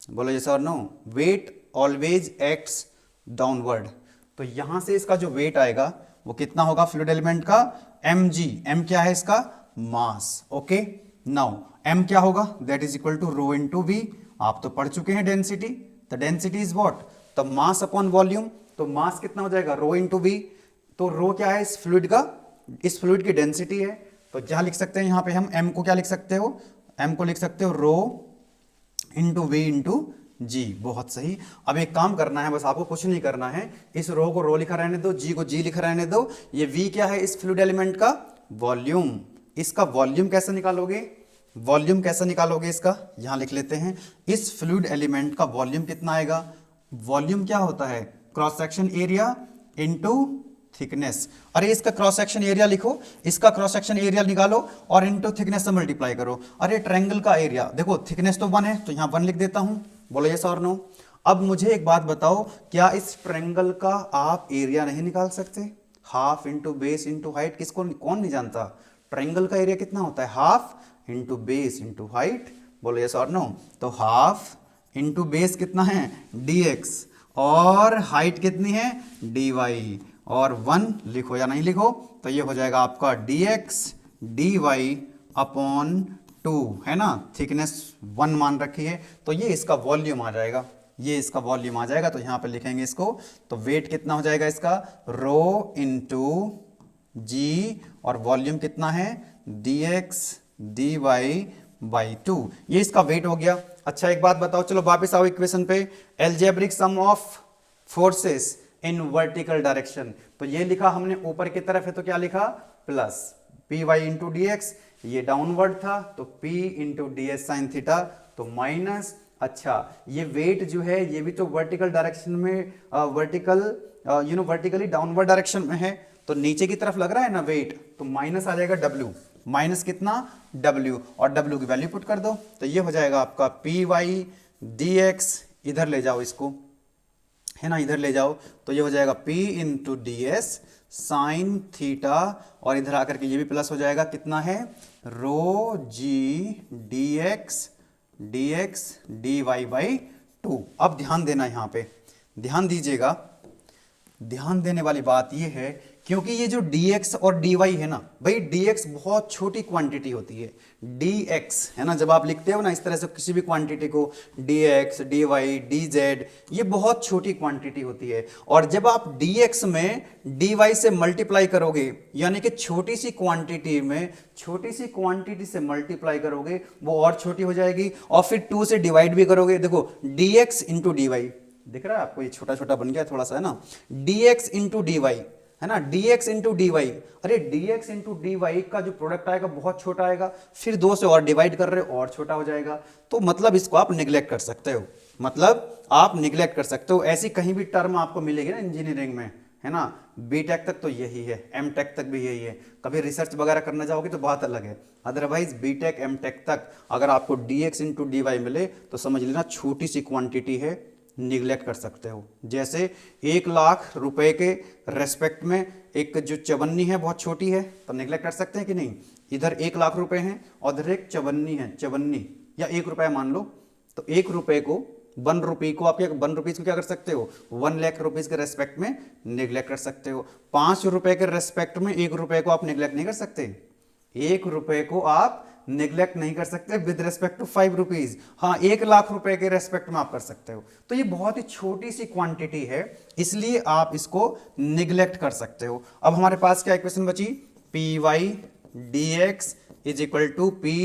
बोलो यस और no. Weight always acts downward, तो यहां से इसका जो वेट आएगा वो कितना होगा फ्लूइड एलिमेंट का, mg। m क्या है इसका, मास। ओके, नाउ m क्या होगा, that is equal to rho into v। आप तो पढ़ चुके हैं density, the density is what, the mass upon volume. तो मास कितना हो जाएगा, रो इनटू v। तो रो क्या है इस फ्लूइड का, इस फ्लूइड की डेंसिटी है। तो क्या लिख सकते हैं यहां पे हम, m को क्या लिख सकते हो, m को लिख सकते हो रो इंटू वी इंटू जी। बहुत सही। अब एक काम करना है, बस आपको कुछ नहीं करना है, इस रो को रो लिखा रहने दो, जी को जी लिखा रहने दो। ये v क्या है इस फ्लूइड एलिमेंट का, वॉल्यूम। इसका वॉल्यूम कैसे निकालोगे, वॉल्यूम कैसे निकालोगे इसका, यहां लिख लेते हैं। इस फ्लूइड एलिमेंट का वॉल्यूम कितना आएगा, वॉल्यूम क्या होता है, cross section area into thickness. अरे इसका क्रॉस सेक्शन एरिया लिखो, इसका क्रॉस सेक्शन एरिया निकालो और इनटू थिकनेस से मल्टीप्लाई करो। अरे ट्रायंगल का एरिया देखो, थिकनेस तो 1 है, तो यहां 1 लिख देता हूं। बोलो यस और नो। अब मुझे एक बात बताओ, क्या इस ट्रायंगल का आप एरिया नहीं निकाल सकते, half into base into height, किसको कौन नहीं जानता? ट्रायंगल का एरिया कितना होता है? Half into base into height. बोलो यस और नो। तो हाफ इंटू बेस कितना है? dx, और हाइट कितनी है? dy, और 1 लिखो या नहीं लिखो, तो ये हो जाएगा आपका dx dy अपॉन 2, है ना। थिकनेस 1 मान रखी है, तो ये इसका वॉल्यूम आ जाएगा, ये इसका वॉल्यूम आ जाएगा। तो यहाँ पे लिखेंगे इसको, तो वेट कितना हो जाएगा इसका? रो इंटू जी, और वॉल्यूम कितना है? dx dy बाई 2, ये इसका वेट हो गया। अच्छा एक बात बताओ, चलो वापस आओ इक्वेशन पे। Algebraic sum of forces in vertical direction, तो ये लिखा हमने ऊपर की तरफ है, तो क्या लिखा? Plus P Y into D X, ये डाउनवर्ड था तो p into D S sine theta, तो माइनस। अच्छा ये वेट जो है ये भी तो वर्टिकल डायरेक्शन में, वर्टिकली डाउनवर्ड डायरेक्शन में है, तो नीचे की तरफ लग रहा है ना वेट, तो माइनस आ जाएगा w, माइनस कितना? w, और w की वैल्यू पुट कर दो, तो ये हो जाएगा आपका पी वाई डी एक्स, इधर ले जाओ इसको, है ना, इधर ले जाओ, तो ये हो जाएगा p into D S sine theta, और इधर आकर के ये भी प्लस हो जाएगा, कितना है? रो जी d x D y by 2। अब ध्यान देना, यहाँ पे ध्यान दीजिएगा, ध्यान देने वाली बात ये है, क्योंकि ये जो dx और dy है ना भाई, dx बहुत छोटी क्वांटिटी होती है, dx है ना, जब आप लिखते हो ना इस तरह से किसी भी क्वांटिटी को, dx dy dz, ये बहुत छोटी क्वांटिटी होती है, और जब आप dx में dy से मल्टीप्लाई करोगे, यानी कि छोटी सी क्वांटिटी में छोटी सी क्वांटिटी से मल्टीप्लाई करोगे, वो और छोटी हो जाएगी, और फिर 2 से डिवाइड भी करोगे। देखो dx इंटू डी वाई, दिख रहा है आपको, ये छोटा छोटा बन गया थोड़ा सा, है ना, dx इंटू डी वाई, है ना, dx इंटू डी वाई, अरे dx इंटू डी वाई का जो प्रोडक्ट आएगा बहुत छोटा आएगा, फिर 2 से और डिवाइड कर रहे हो और छोटा हो जाएगा, तो मतलब इसको आप निगलेक्ट कर सकते हो, मतलब आप निगलेक्ट कर सकते हो। ऐसी कहीं भी टर्म आपको मिलेगी ना इंजीनियरिंग में, है ना, बीटेक तक तो यही है, एमटेक तक भी यही है, कभी रिसर्च वगैरह करना जाओगे तो बात अलग है, अदरवाइज बीटेक एमटेक तक अगर आपको dx इंटू डी वाई मिले तो समझ लेना छोटी सी क्वांटिटी है, निगलेक्ट कर सकते हो। जैसे 1 लाख रुपए के रेस्पेक्ट में एक जो चवन्नी है बहुत छोटी है, तो निगलेक्ट कर सकते हैं कि नहीं? इधर 1 लाख रुपए हैं और इधर एक चवन्नी है, चवन्नी या 1 रुपया मान लो, तो 1 रुपए को 1 रुपये को आप 1 रुपीज को क्या कर सकते हो? 1 लाख रुपीज के रेस्पेक्ट में निगलेक्ट कर सकते हो। 5 रुपए के रेस्पेक्ट में 1 रुपए को आप निगलेक्ट नहीं कर सकते, 1 रुपए को आप निगलेक्ट नहीं कर सकते विद रेस्पेक्ट टू 5 रुपीज। हाँ 1 लाख रुपए के रेस्पेक्ट में आप कर सकते हो, तो ये बहुत ही छोटी सी क्वांटिटी है, इसलिए आप इसको निगलेक्ट कर सकते हो। अब हमारे पास क्या इक्वेशन बची? P Y D X is equal to P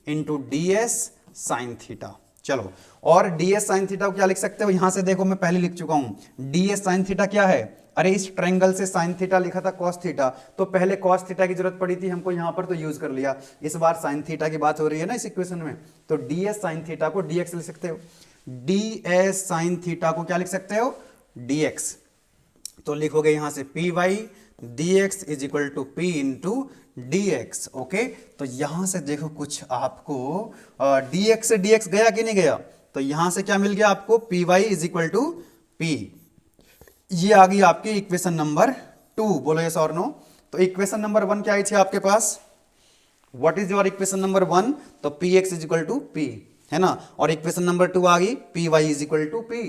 into D S sine theta. चलो, और डी एस साइन थीटा को क्या लिख सकते हो? यहां से देखो मैं पहले लिख चुका हूं, डी एस साइन थीटा क्या है? अरे इस ट्रायंगल से साइन थीटा लिखा था कॉस थीटा, तो पहले कॉस थीटा की जरूरत पड़ी थी हमको, यहां पर तो यूज कर लिया, इस बार साइन थीटा की बात हो रही है ना इस इक्वेशन में, तो डी एस साइन थीटा को डी एक्स लिख सकते हो, डी एस साइन थीटा को क्या लिख सकते हो? डी एक्स, तो लिखोगे यहां से P Y D X is equal to P into D X. Okay, तो यहां से देखो कुछ आपको डी एक्स से डी एक्स गया कि नहीं गया, तो यहां से क्या मिल गया आपको? P Y is equal to P, ये आ गई आपकी इक्वेशन नंबर 2। बोलो यस और नो। तो इक्वेशन नंबर 1 क्या आई थी आपके पास? What is your equation number 1? तो P x is equal to P, है ना, और इक्वेशन नंबर 2 आ गई P Y is equal to P,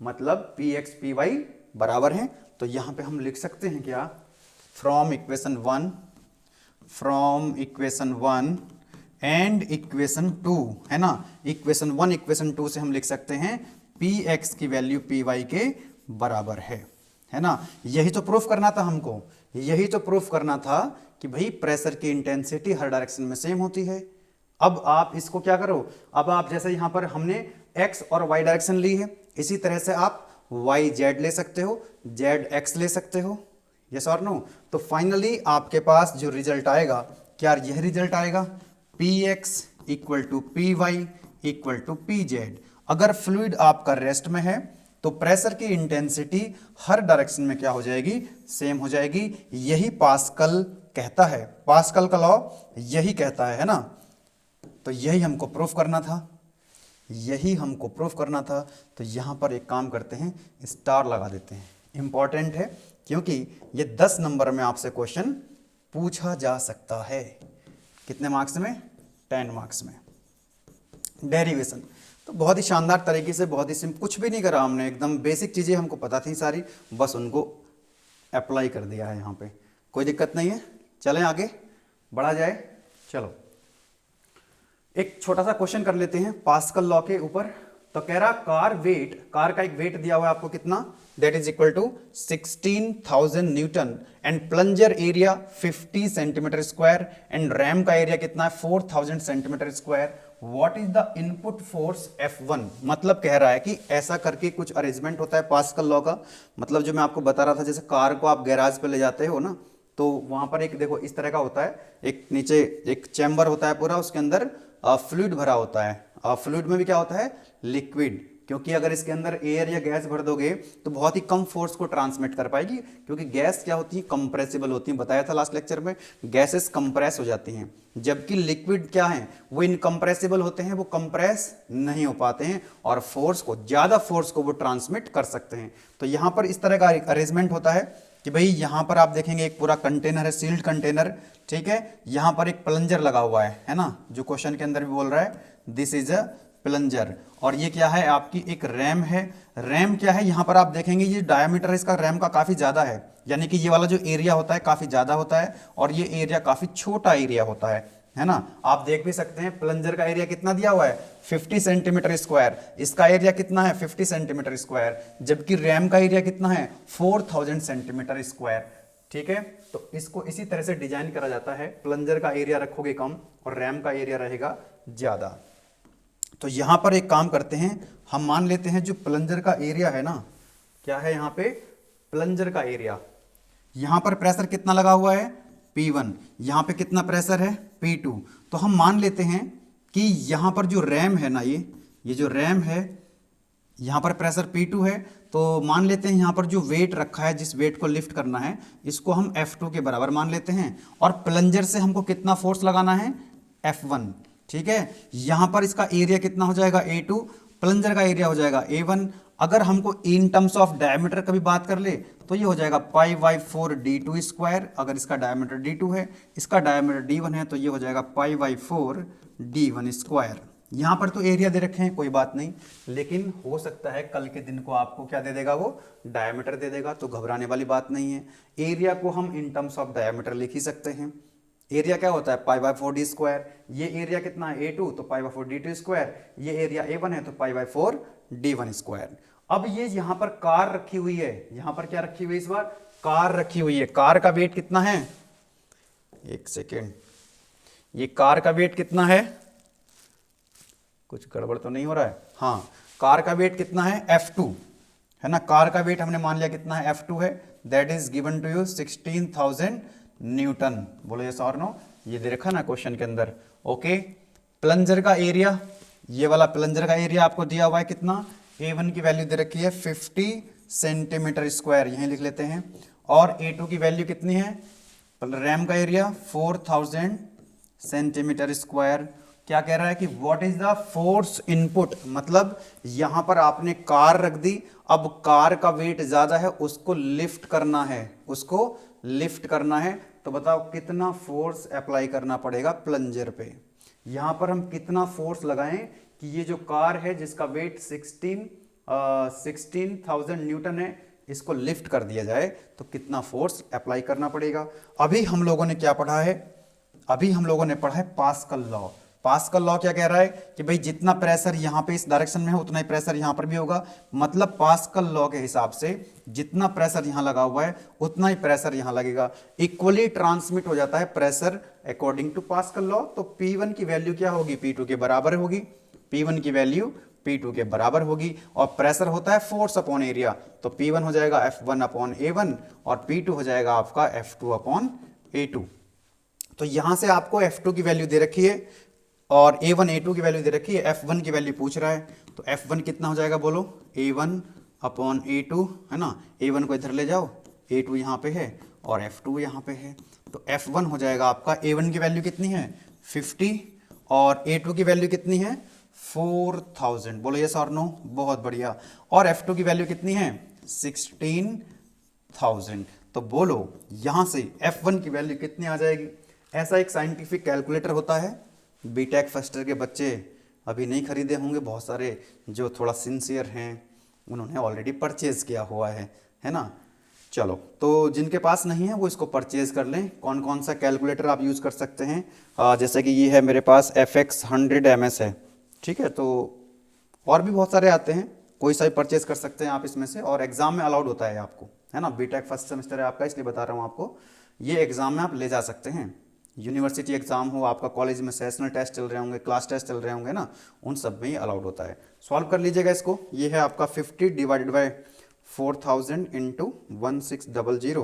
मतलब पी एक्स पी वाई बराबर है। तो यहां पे हम लिख सकते हैं क्या? फ्रॉम इक्वेशन 1 एंड इक्वेशन 2, है ना, इक्वेशन 1 इक्वेशन 2 से हम लिख सकते हैं पी एक्स की वैल्यू पी वाई के बराबर है ना। यही तो प्रूफ करना था हमको, यही तो प्रूफ करना था कि भाई प्रेशर की इंटेंसिटी हर डायरेक्शन में सेम होती है। अब आप इसको क्या करो, अब आप जैसे यहां पर हमने एक्स और वाई डायरेक्शन ली है, इसी तरह से आप वाई जेड ले सकते हो, जेड एक्स ले सकते हो, यस और नो। तो फाइनली आपके पास जो रिजल्ट आएगा, क्या यह रिजल्ट आएगा? P X equal to P Y equal to P Z. अगर फ्लूइड आपका रेस्ट में है तो प्रेशर की इंटेंसिटी हर डायरेक्शन में क्या हो जाएगी? सेम हो जाएगी। यही पास्कल कहता है, पास्कल का लॉ यही कहता है ना। तो यही हमको प्रूफ करना था, यही हमको प्रूफ करना था। तो यहां पर एक काम करते हैं, स्टार लगा देते हैं, इंपॉर्टेंट है क्योंकि ये 10 नंबर में आपसे क्वेश्चन पूछा जा सकता है। कितने मार्क्स में? 10 मार्क्स में। डेरिवेशन तो बहुत ही शानदार तरीके से, बहुत ही सिंपल, कुछ भी नहीं करा हमने, एकदम बेसिक चीज़ें हमको पता थी सारी, बस उनको अप्लाई कर दिया है यहाँ पे, कोई दिक्कत नहीं है। चलें आगे बढ़ा जाए। चलो एक छोटा सा क्वेश्चन कर लेते हैं पास्कल लॉ के ऊपर। तो कह रहा कार का एक वेट दिया हुआ है आपको कितना, that is equal to 16,000 newton and plunger area 50 centimetre square and ram का एरिया कितना है 4,000 centimetre square. What is the input force F1। मतलब कह रहा है कि ऐसा करके कुछ अरेंजमेंट होता है पास्कल लॉ का। मतलब जो मैं आपको बता रहा था, जैसे कार को आप गैराज पे ले जाते हो ना, तो वहां पर एक देखो इस तरह का होता है, एक नीचे एक चैम्बर होता है पूरा, उसके अंदर फ्लूइड भरा होता है। फ्लूइड में भी क्या होता है, लिक्विड, क्योंकि अगर इसके अंदर एयर या गैस भर दोगे तो बहुत ही कम फोर्स को ट्रांसमिट कर पाएगी, क्योंकि गैस क्या होती है, कंप्रेसिबल होती है। बताया था लास्ट लेक्चर में, गैसेस कंप्रेस हो जाती हैं, जबकि लिक्विड क्या है, वो इनकंप्रेसिबल होते हैं, वो कंप्रेस नहीं हो पाते हैं और फोर्स को, ज्यादा फोर्स को वो ट्रांसमिट कर सकते हैं। तो यहां पर इस तरह का अरेंजमेंट होता है कि भाई यहां पर आप देखेंगे एक पूरा कंटेनर है, सील्ड कंटेनर, ठीक है। यहां पर एक प्लंजर लगा हुआ है ना, जो क्वेश्चन के अंदर भी बोल रहा है दिस इज अ प्लंजर। और ये क्या है, आपकी एक रैम है। रैम क्या है, यहां पर आप देखेंगे ये डायमीटर इसका रैम का काफी ज्यादा है, यानी कि ये वाला जो एरिया होता है काफी ज्यादा होता है और ये एरिया काफी छोटा एरिया होता है ना। आप देख भी सकते हैं प्लंजर का एरिया कितना दिया हुआ है, 50 सेंटीमीटर स्क्वायर। इसका एरिया कितना है, 50 सेंटीमीटर स्क्वायर, जबकि रैम का एरिया कितना है, 4,000 सेंटीमीटर स्क्वायर। ठीक है, तो इसको इसी तरह से डिजाइन करा जाता है, प्लंजर का एरिया रखोगे कम और रैम का एरिया रहेगा ज्यादा। तो यहां पर एक काम करते हैं, हम मान लेते हैं जो प्लंजर का एरिया है ना, क्या है यहां पे, प्लंजर का एरिया, यहां पर प्रेशर कितना लगा हुआ है, P1, यहां पे कितना प्रेशर है, P2। तो हम मान लेते हैं कि यहां पर जो रैम है ना, ये जो रैम है, यहां पर प्रेशर P2 है। तो मान लेते हैं यहां पर जो वेट रखा है, जिस वेट को लिफ्ट करना है, इसको हम F2 के बराबर मान लेते हैं। और प्लंजर से हमको कितना फोर्स लगाना है, F1। ठीक है, यहां पर इसका एरिया कितना हो जाएगा, A2, प्लंजर का एरिया हो जाएगा A1। अगर हमको इन टर्म्स ऑफ डायमीटर का भी बात कर ले तो ये हो जाएगा π/4 d2 स्क्वायर। अगर इसका डायमीटर d2 है, इसका डायमीटर d1 है, तो ये हो जाएगा π/4 d1 स्क्वायर। यहां पर तो एरिया दे रखे हैं, कोई बात नहीं, लेकिन हो सकता है कल के दिन को आपको क्या दे देगा, वो डायमीटर दे देगा, तो घबराने वाली बात नहीं है। एरिया को हम इन टर्म्स ऑफ डायमीटर लिख ही सकते हैं। एरिया क्या होता है, π/4 d स्क्वायर। ये एरिया कितना है, A2, तो π/4 d2 स्क्वायर। ये एरिया A1 है, तो π/4 d1 स्क्वायर। अब ये यहां पर कार रखी हुई है, यहां पर क्या रखी हुई है, इस बार कार रखी हुई है। कार का वेट कितना है, एक सेकेंड, ये कार का वेट कितना है, कुछ गड़बड़ तो नहीं हो रहा है, हाँ, कार का वेट कितना है, F2 है ना। कार का वेट हमने मान लिया कितना है, F2 है, that is given to you 16,000 newton. बोलो यस और नो, ये दे रखा ना क्वेश्चन के अंदर। ओके, प्लंजर का एरिया, ये वाला प्लंजर का एरिया आपको दिया हुआ है कितना, A1 की वैल्यू दे रखी है 50 सेंटीमीटर स्क्वायर, यहीं लिख लेते हैं। और A2 की वैल्यू कितनी है, रैम का एरिया 4,000 सेंटीमीटर स्क्वायर। क्या कह रहा है कि what is the force input, मतलब यहां पर आपने कार रख दी, अब कार का वेट ज्यादा है, उसको लिफ्ट करना है, उसको लिफ्ट करना है। तो बताओ कितना फोर्स अप्लाई करना पड़ेगा प्लंजर पे। यहां पर हम कितना फोर्स लगाएं कि ये जो कार है जिसका वेट 16,000 न्यूटन है, इसको लिफ्ट कर दिया जाए, तो कितना फोर्स अप्लाई करना पड़ेगा। अभी हम लोगों ने क्या पढ़ा है, अभी हम लोगों ने पढ़ा है पास्कल लॉ। पास्कल लॉ क्या कह रहा है कि भाई जितना प्रेशर यहां पे इस डायरेक्शन में है, उतना ही प्रेशर यहां पर भी होगा। मतलब पास्कल लॉ के हिसाब से जितना प्रेशर यहां लगा हुआ है, उतना ही प्रेशर यहां लगेगा। इक्वली ट्रांसमिट हो जाता है pressure according to Pascal law. तो P1 की वैल्यू क्या होगी, P2 के बराबर होगी। P1 की वैल्यू P2 के बराबर होगी। और प्रेशर होता है फोर्स अपॉन एरिया, तो P1 हो जाएगा F1 अपॉन A1 और P2 हो जाएगा आपका F2 अपॉन A2। तो यहां से आपको F2 की वैल्यू दे रखी है और A1 A2 की वैल्यू दे रखी है, F1 की वैल्यू पूछ रहा है। तो F1 कितना हो जाएगा, बोलो, A1 अपॉन A2 है ना। A1 को इधर ले जाओ, A2 यहाँ पे है और F2 यहाँ पे है। तो F1 हो जाएगा आपका, A1 की वैल्यू कितनी है 50 और A2 की वैल्यू कितनी है 4,000। बोलो यस और नो, बहुत बढ़िया। और F2 की वैल्यू कितनी है 16,000 16,000। तो बोलो यहाँ से F1 की वैल्यू कितनी आ जाएगी। ऐसा एक साइंटिफिक कैलकुलेटर होता है। बीटेक फर्स्ट ईयर के बच्चे अभी नहीं खरीदे होंगे, बहुत सारे जो थोड़ा सिंसियर हैं उन्होंने ऑलरेडी परचेज किया हुआ है ना। चलो, तो जिनके पास नहीं है वो इसको परचेज कर लें। कौन कौन सा कैलकुलेटर आप यूज़ कर सकते हैं, जैसे कि ये है मेरे पास FX 100 MS है, ठीक है। तो और भी बहुत सारे आते हैं, कोई सा भी परचेज कर सकते हैं आप इसमें से, और एग्जाम में अलाउड होता है आपको, है ना। बीटेक फर्स्ट सेमेस्टर है आपका, इसलिए बता रहा हूँ आपको। ये एग्जाम में आप ले जा सकते हैं, यूनिवर्सिटी एग्जाम हो, आपका कॉलेज में सेशनल टेस्ट चल रहे होंगे, क्लास टेस्ट चल रहे होंगे ना, उन सब में ही अलाउड होता है। सॉल्व कर लीजिएगा इसको। ये है आपका 50 डिवाइडेड बाई 4000 इंटू 1600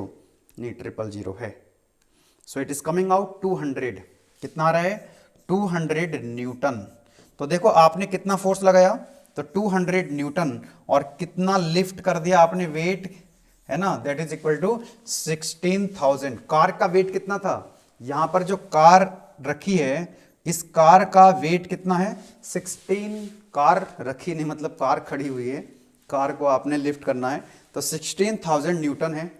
नहीं 000 है। So it is coming out 200। कितना आ रहा है? 200 न्यूटन। तो देखो आपने कितना फोर्स लगाया, तो 200 न्यूटन, और कितना लिफ्ट कर दिया आपने वेट, है ना, that is equal to 16,000। Car का वेट कितना था? यहां पर जो कार रखी है, इस कार का वेट कितना है? 16। कार रखी नहीं मतलब कार खड़ी हुई है, कार को आपने लिफ्ट करना है, तो 16,000 न्यूटन है।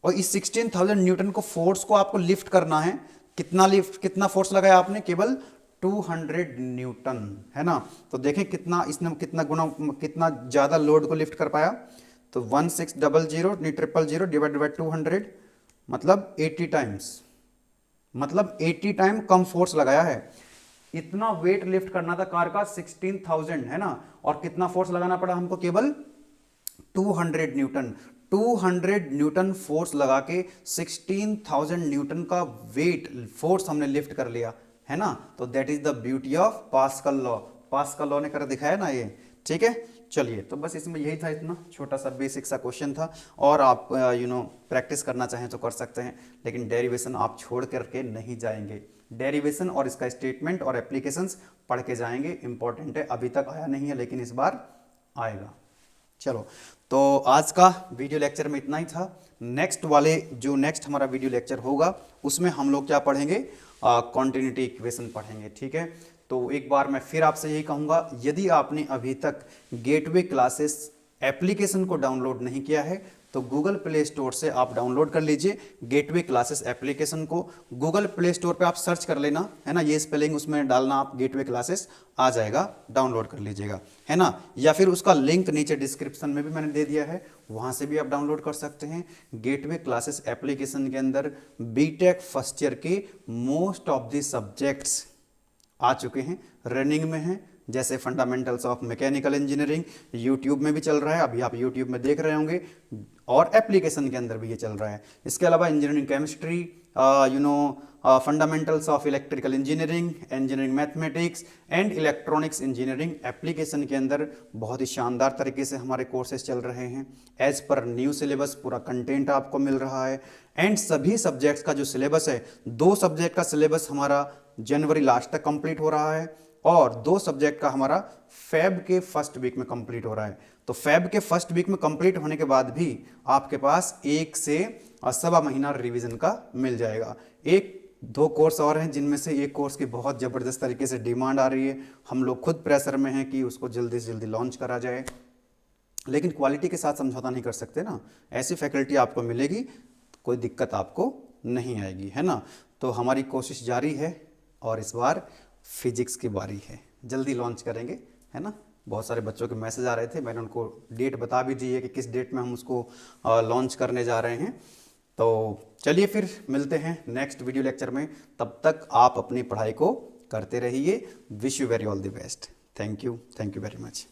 और इस 16,000 न्यूटन को फोर्स को आपको लिफ्ट करना है। कितना फोर्स लगाया आपने? केवल 200 न्यूटन, है ना। तो देखें कितना इसने कितना ज्यादा लोड को लिफ्ट कर पाया। तो 1600 नहीं 000 डिवाइडेड बाई 200 मतलब 80 टाइम्स, मतलब 80 टाइम कम फोर्स लगाया है। इतना वेट लिफ्ट करना था कार का 16,000, है ना, और कितना फोर्स लगाना पड़ा हमको? केवल 200 न्यूटन। 200 न्यूटन फोर्स लगा के 16,000 न्यूटन का वेट फोर्स हमने लिफ्ट कर लिया, है ना। तो that is the beauty of Pascal law. Pascal law ने कर दिखाया ना ये, ठीक है। चलिए, तो बस इसमें यही था, इतना छोटा सा बेसिक सा क्वेश्चन था। और आप प्रैक्टिस करना चाहें तो कर सकते हैं, लेकिन डेरिवेशन आप छोड़ करके नहीं जाएंगे। डेरिवेशन और इसका स्टेटमेंट और एप्लीकेशंस पढ़ के जाएंगे, इंपॉर्टेंट है। अभी तक आया नहीं है लेकिन इस बार आएगा। चलो, तो आज का वीडियो लेक्चर में इतना ही था। नेक्स्ट हमारा वीडियो लेक्चर होगा उसमें हम लोग क्या पढ़ेंगे? कॉन्टिन्यूटी इक्वेशन पढ़ेंगे, ठीक है। तो एक बार मैं फिर आपसे यही कहूँगा, यदि आपने अभी तक गेटवे क्लासेस एप्लीकेशन को डाउनलोड नहीं किया है तो गूगल प्ले स्टोर से आप डाउनलोड कर लीजिए गेटवे क्लासेस एप्लीकेशन को। गूगल प्ले स्टोर पे आप सर्च कर लेना, है ना, ये स्पेलिंग उसमें डालना आप, गेटवे क्लासेस आ जाएगा, डाउनलोड कर लीजिएगा, है ना। या फिर उसका लिंक नीचे डिस्क्रिप्शन में भी मैंने दे दिया है, वहाँ से भी आप डाउनलोड कर सकते हैं। गेटवे क्लासेस एप्लीकेशन के अंदर बीटेक फर्स्ट ईयर के मोस्ट ऑफ द सब्जेक्ट्स आ चुके हैं, रनिंग में हैं, जैसे fundamentals of mechanical engineering YouTube में भी चल रहा है, अभी आप यूट्यूब में देख रहे होंगे, और एप्लीकेशन के अंदर भी ये चल रहा है। इसके अलावा engineering chemistry, fundamentals of electrical engineering, engineering mathematics and electronics engineering application के अंदर बहुत ही शानदार तरीके से हमारे कोर्सेज चल रहे हैं। एज पर न्यू सिलेबस पूरा कंटेंट आपको मिल रहा है, एंड सभी सब्जेक्ट्स का जो सिलेबस है, 2 सब्जेक्ट का सिलेबस हमारा जनवरी लास्ट तक कंप्लीट हो रहा है, और 2 सब्जेक्ट का हमारा फेब के फर्स्ट वीक में कंप्लीट हो रहा है। तो फेब के फर्स्ट वीक में कंप्लीट होने के बाद भी आपके पास 1 से 1.25 महीना रिवीजन का मिल जाएगा। 1-2 कोर्स और हैं जिनमें से एक कोर्स की बहुत ज़बरदस्त तरीके से डिमांड आ रही है, हम लोग खुद प्रेशर में हैं कि उसको जल्दी से जल्दी लॉन्च करा जाए, लेकिन क्वालिटी के साथ समझौता नहीं कर सकते ना। ऐसी फैकल्टी आपको मिलेगी, कोई दिक्कत आपको नहीं आएगी, है ना। तो हमारी कोशिश जारी है, और इस बार फिजिक्स की बारी है, जल्दी लॉन्च करेंगे, है ना। बहुत सारे बच्चों के मैसेज आ रहे थे, मैंने उनको डेट बता भी दी है कि किस डेट में हम उसको लॉन्च करने जा रहे हैं। तो चलिए फिर मिलते हैं नेक्स्ट वीडियो लेक्चर में, तब तक आप अपनी पढ़ाई को करते रहिए। Wish you very all the best. Thank you very much.